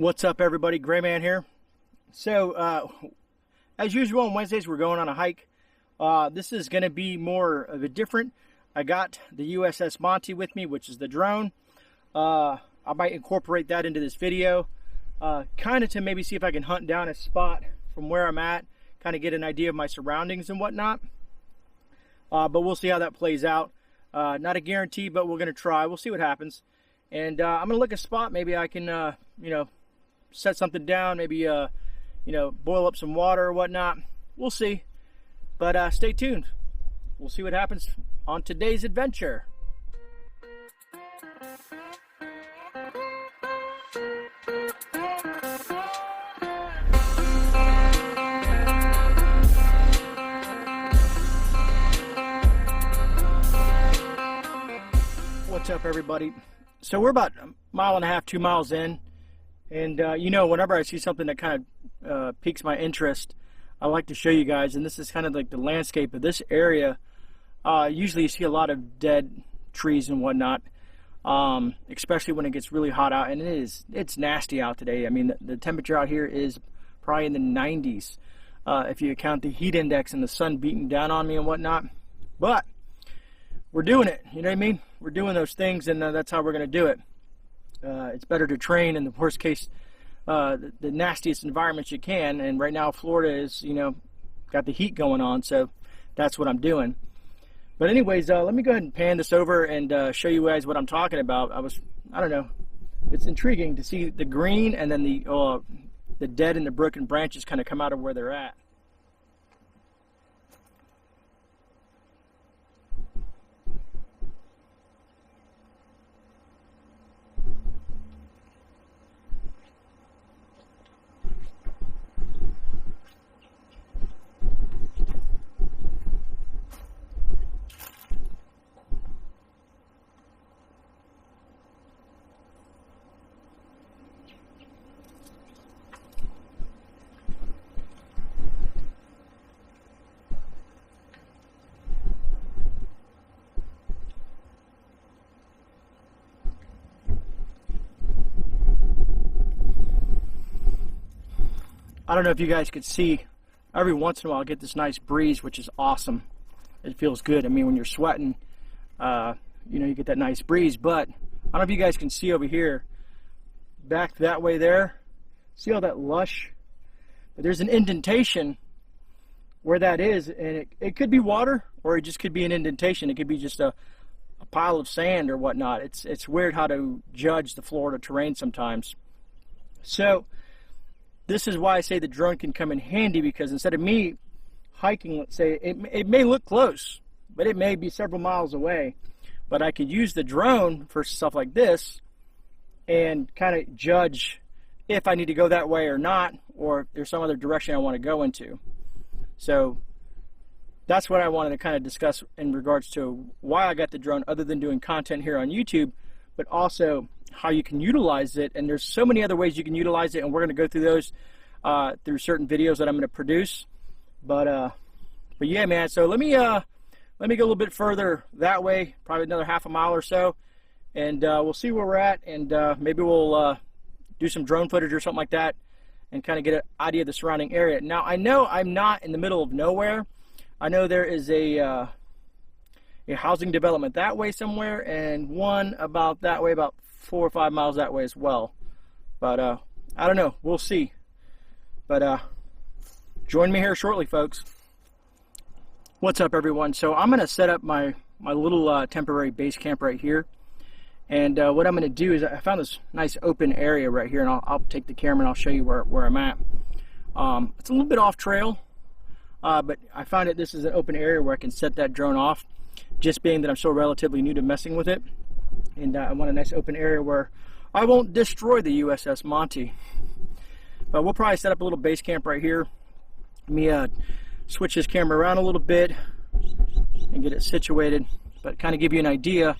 What's up, everybody? GreyMan here. So as usual on Wednesdays we're going on a hike. This is going to be more of a different. I got the USS Monty with me, which is the drone. I might incorporate that into this video, kind of to maybe see if I can hunt down a spot from where I'm at, kind of get an idea of my surroundings and whatnot. But we'll see how that plays out. Not a guarantee, but we're going to try. We'll see what happens. And I'm going to look at a spot. Maybe I can, you know, set something down. Maybe, you know, boil up some water or whatnot. We'll see. But stay tuned. We'll see what happens on today's adventure. What's up, everybody? So we're about a mile and a half, 2 miles in, and you know, whenever I see something that kind of piques my interest, I like to show you guys. And this is kind of like the landscape of this area. Usually you see a lot of dead trees and whatnot, especially when it gets really hot out, and it's nasty out today. I mean, the temperature out here is probably in the 90s if you account the heat index and the sun beating down on me and whatnot. But we're doing it, you know what I mean? We're doing those things, and that's how we're going to do it. It's better to train in the worst case, the nastiest environments you can. And right now Florida is, you know, got the heat going on, so that's what I'm doing. But anyways, let me go ahead and pan this over and show you guys what I'm talking about. I don't know, it's intriguing to see the green and then the dead and the broken branches kind of come out of where they're at. I don't know if you guys could see, every once in a while I get this nice breeze, which is awesome. It feels good. I mean, when you're sweating, you know, you get that nice breeze. But I don't know if you guys can see over here, back that way there. See all that lush? But there's an indentation where that is, and it could be water, or it just could be an indentation. It could be just a pile of sand or whatnot. It's weird how to judge the Florida terrain sometimes. So this is why I say the drone can come in handy, because instead of me hiking, let's say, it may look close, but it may be several miles away. But I could use the drone for stuff like this and kind of judge if I need to go that way or not, or if there's some other direction I want to go into. So that's what I wanted to kind of discuss in regards to why I got the drone, other than doing content here on YouTube, but also how you can utilize it. And there's so many other ways you can utilize it, and we're going to go through those through certain videos that I'm going to produce. But yeah, man, so let me go a little bit further that way, probably another half a mile or so, and we'll see where we're at, and maybe we'll do some drone footage or something like that and kind of get an idea of the surrounding area. Now, I know I'm not in the middle of nowhere. I know there is a housing development that way somewhere, and one about that way, about 4 or 5 miles that way as well. But I don't know, we'll see. But join me here shortly, folks. What's up, everyone? So I'm gonna set up my little temporary base camp right here, and what I'm gonna do is I found this nice open area right here, and I'll take the camera and I'll show you where I'm at. It's a little bit off trail, but I found that this is an open area where I can set that drone off, just being that I'm still relatively new to messing with it. And I want a nice open area where I won't destroy the USS Monty. But we'll probably set up a little base camp right here. Let me switch this camera around a little bit and get it situated, but kind of give you an idea.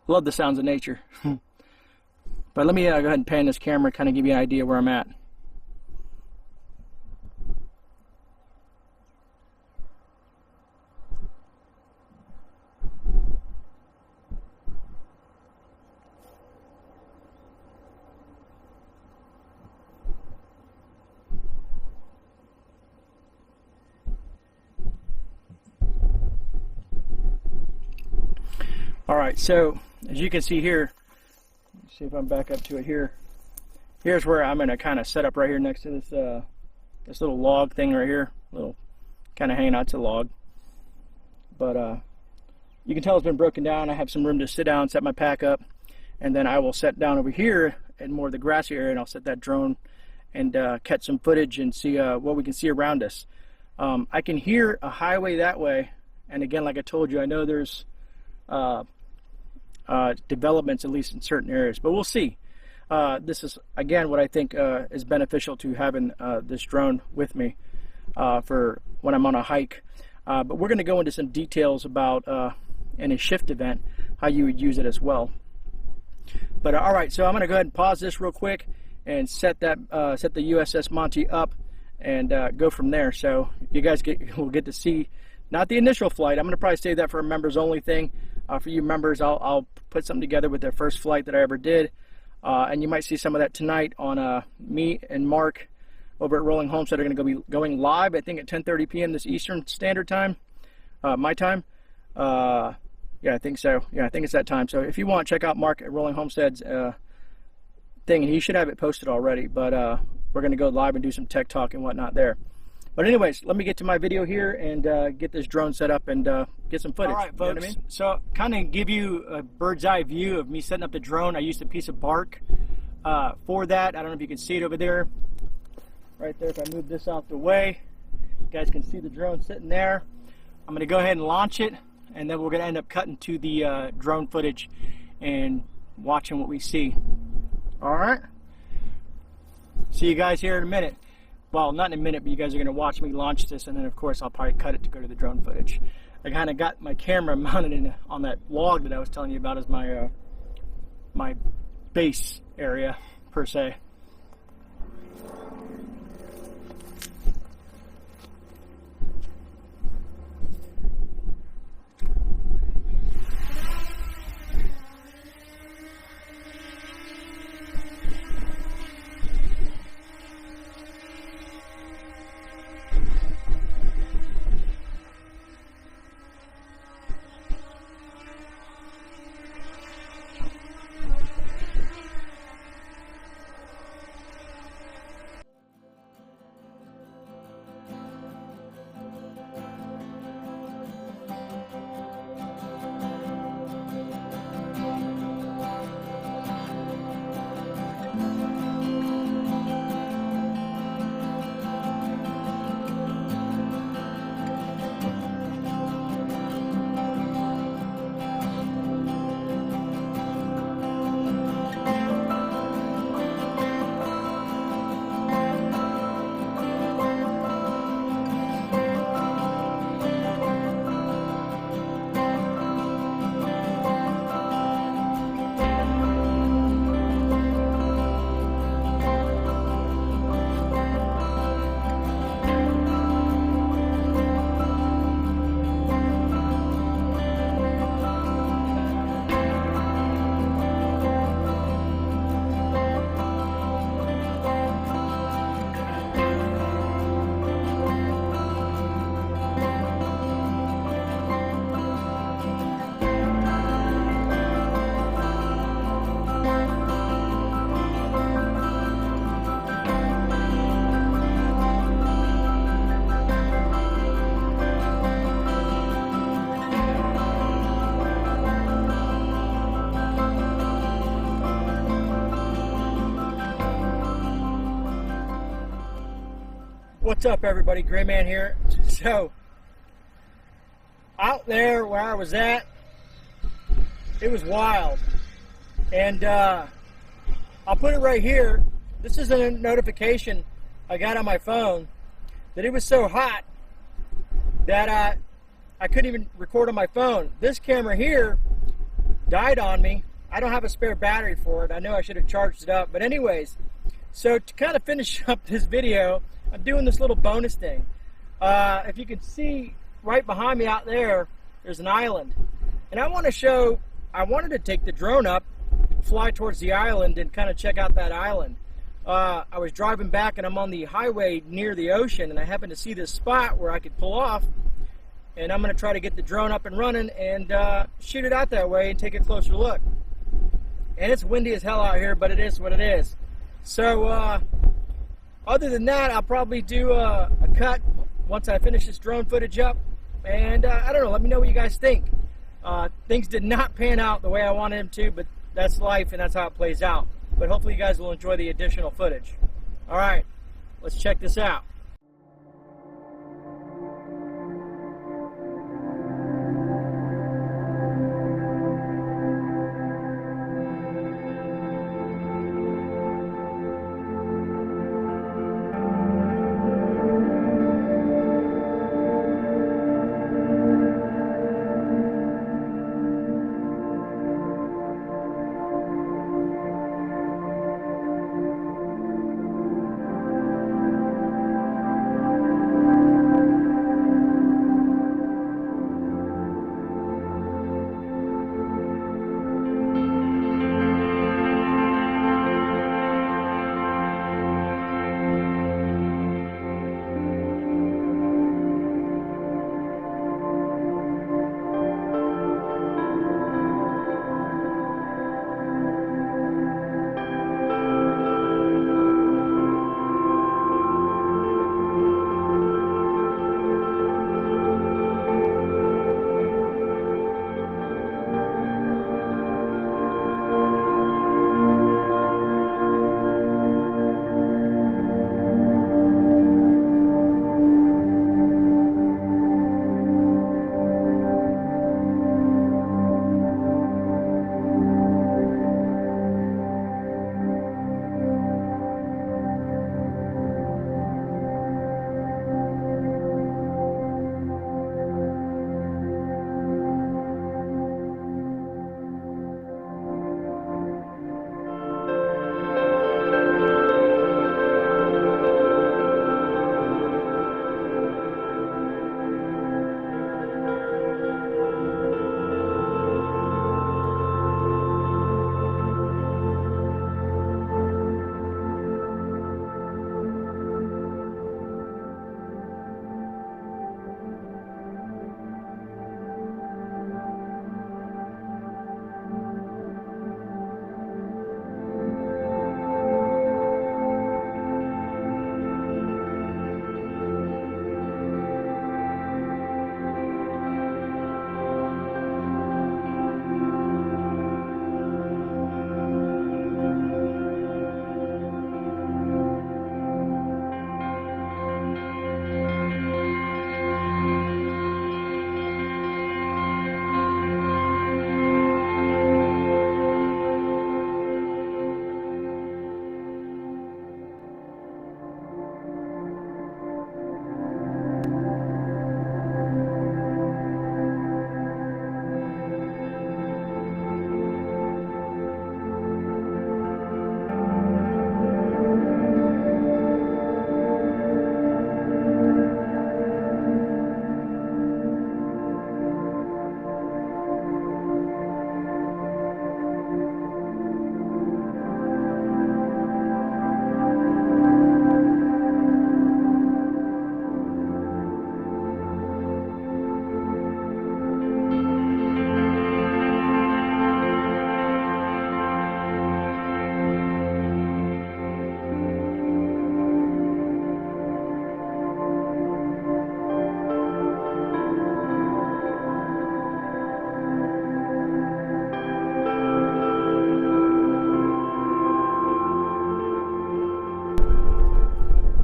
Love the sounds of nature. But let me go ahead and pan this camera, kind of give you an idea where I'm at. All right, so as you can see here, let's see if I'm back up to it here. Here's where I'm going to kind of set up right here next to this this little log thing right here, little kind of hanging out to the log. But you can tell it's been broken down. I have some room to sit down, set my pack up, and then I will set down over here in more of the grassy area, and I'll set that drone and catch some footage and see what we can see around us. I can hear a highway that way, and again, like I told you, I know there's developments, at least in certain areas, but we'll see. This is, again, what I think is beneficial to having this drone with me for when I'm on a hike. But we're going to go into some details about in a shift event, how you would use it as well. But all right, so I'm going to go ahead and pause this real quick and set the USS Monty up and go from there. So you guys will get to see, not the initial flight. I'm going to probably save that for a members only thing. For you members, I'll put something together with the first flight that I ever did. And you might see some of that tonight on me and Mark over at Rolling Homestead are going to be going live, I think at 10:30 p.m. this Eastern Standard Time, my time. Yeah, I think so. Yeah, I think it's that time. So if you want, check out Mark at Rolling Homestead's thing, and he should have it posted already. But we're going to go live and do some tech talk and whatnot there. But anyways, let me get to my video here and get this drone set up and get some footage. All right, folks. You know what I mean? So kind of give you a bird's eye view of me setting up the drone. I used a piece of bark for that. I don't know if you can see it over there. Right there, if I move this out the way, you guys can see the drone sitting there. I'm going to go ahead and launch it, and then we're going to end up cutting to the drone footage and watching what we see. All right? See you guys here in a minute. Well, not in a minute, but you guys are going to watch me launch this, and then of course I'll probably cut it to go to the drone footage. I kind of got my camera mounted on that log that I was telling you about as my my base area, per se. What's up, everybody? GreyMan here. So, out there where I was at, it was wild. And I'll put it right here. This is a notification I got on my phone that it was so hot that I couldn't even record on my phone. This camera here died on me. I don't have a spare battery for it. I know I should have charged it up. But anyways, so to kind of finish up this video, I'm doing this little bonus thing. If you can see right behind me out there, there's an island. And I wanted to take the drone up, fly towards the island and kind of check out that island. I was driving back and I'm on the highway near the ocean, and I happened to see this spot where I could pull off and I'm going to try to get the drone up and running and shoot it out that way and take a closer look. And it's windy as hell out here, but it is what it is. So other than that, I'll probably do a cut once I finish this drone footage up. And I don't know, let me know what you guys think. Things did not pan out the way I wanted them to, but that's life and that's how it plays out. But hopefully you guys will enjoy the additional footage. All right, let's check this out.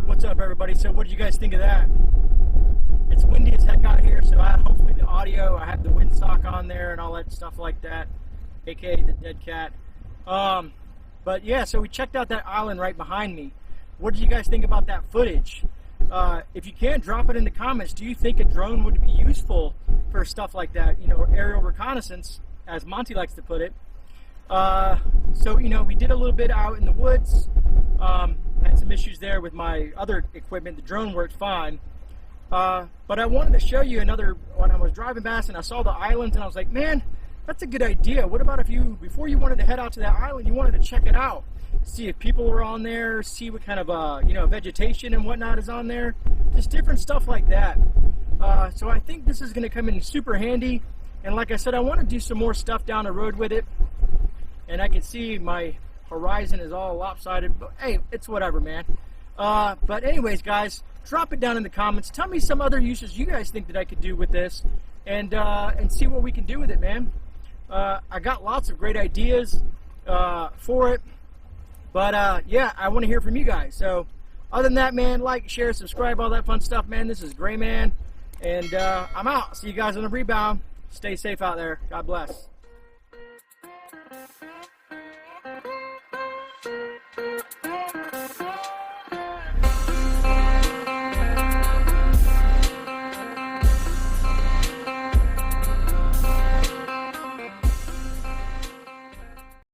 What's up, everybody? So what did you guys think of that? It's windy as heck out here, so hopefully the audio, I have the windsock on there and all that stuff like that, aka the dead cat. But yeah, so we checked out that island right behind me. What did you guys think about that footage? If you can, drop it in the comments. Do you think a drone would be useful for stuff like that? You know, aerial reconnaissance, as Monty likes to put it. So, you know, we did a little bit out in the woods. Had some issues there with my other equipment. The drone worked fine. But I wanted to show you another, when I was driving past and I saw the islands and I was like, man, that's a good idea. What about if you, before you wanted to head out to that island, you wanted to check it out? See if people were on there, see what kind of, you know, vegetation and whatnot is on there. Just different stuff like that. So I think this is going to come in super handy. And like I said, I want to do some more stuff down the road with it. And I can see my horizon is all lopsided, but hey, it's whatever, man. But anyways, guys, drop it down in the comments. Tell me some other uses you guys think that I could do with this, and see what we can do with it, man. I got lots of great ideas for it, but yeah, I want to hear from you guys. So other than that, man, like, share, subscribe, all that fun stuff, man. This is GreyMan, and I'm out. See you guys on the rebound. Stay safe out there. God bless.